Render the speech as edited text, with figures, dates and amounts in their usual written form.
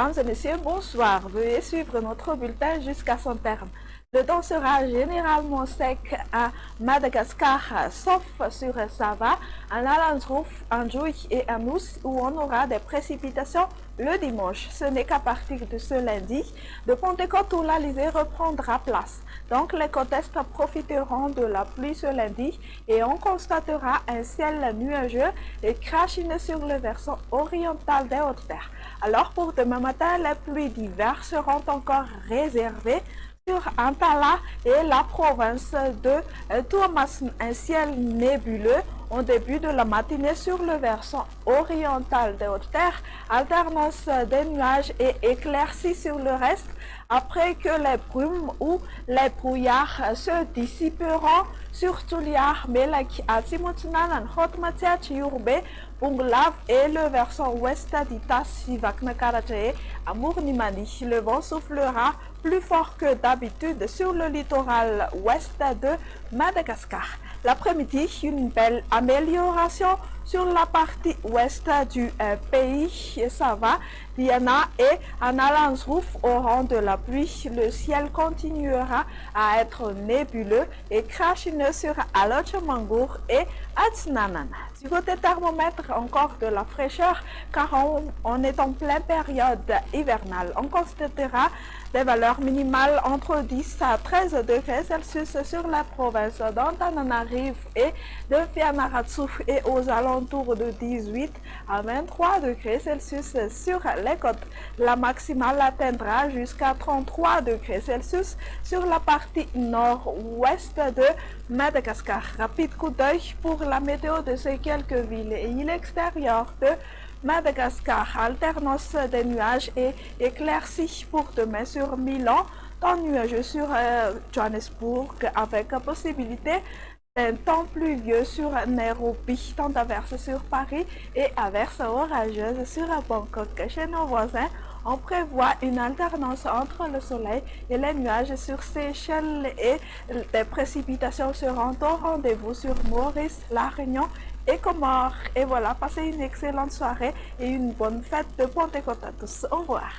Mesdames et messieurs, bonsoir. Veuillez suivre notre bulletin jusqu'à son terme. Le temps sera généralement sec à Madagascar, sauf sur Sava, en Alandsrouf, en Djoui et en Mousse, où on aura des précipitations le dimanche. Ce n'est qu'à partir de ce lundi, de Pentecôte où l'Alizé reprendra place. Donc les côtes est profiteront de la pluie ce lundi et on constatera un ciel nuageux et crachineux sur le versant oriental des Hautes-Terres. Alors pour demain matin, les pluies d'hiver seront encore réservées sur Antala et la province de Tuamasin, un ciel nébuleux au début de la matinée sur le versant oriental des Hautes-Terres, alternance des nuages et éclaircies sur le reste, après que les brumes ou les brouillards se dissiperont sur Tuliar, Melak, Atimutinan, Hotmatia, Chiurbe, Bunglav et le versant ouest d'Itas, Sivaknakarache, à Mournimani. Le vent soufflera plus fort que d'habitude sur le littoral ouest de Madagascar. L'après-midi, une belle amélioration sur la partie ouest du pays. Ça va. Diana et Analandsrouf auront de la pluie. Le ciel continuera à être nébuleux et crachineux sur Alochamangour et Atsnanan. Du côté thermomètre, encore de la fraîcheur car on est en pleine période hivernale. On constatera des valeurs minimales entre 10 à 13 degrés Celsius sur la province d'Antananarivo et de Fianarantsoa et aux alentours de 18 à 23 degrés Celsius sur les côtes. La maximale atteindra jusqu'à 33 degrés Celsius sur la partie nord-ouest de Madagascar. Rapide coup d'œil pour la météo de ces quelques villes et îles extérieures de Madagascar. Alternance des nuages et éclaircies pour demain sur Milan, temps nuageux sur Johannesburg avec possibilité d'un temps pluvieux sur Nairobi, temps d'averse sur Paris et averse orageuse sur Bangkok. Chez nos voisins, on prévoit une alternance entre le soleil et les nuages sur Seychelles et des précipitations seront au rendez-vous sur Maurice, La Réunion et Comores. Et voilà, passez une excellente soirée et une bonne fête de Pentecôte à tous. Au revoir.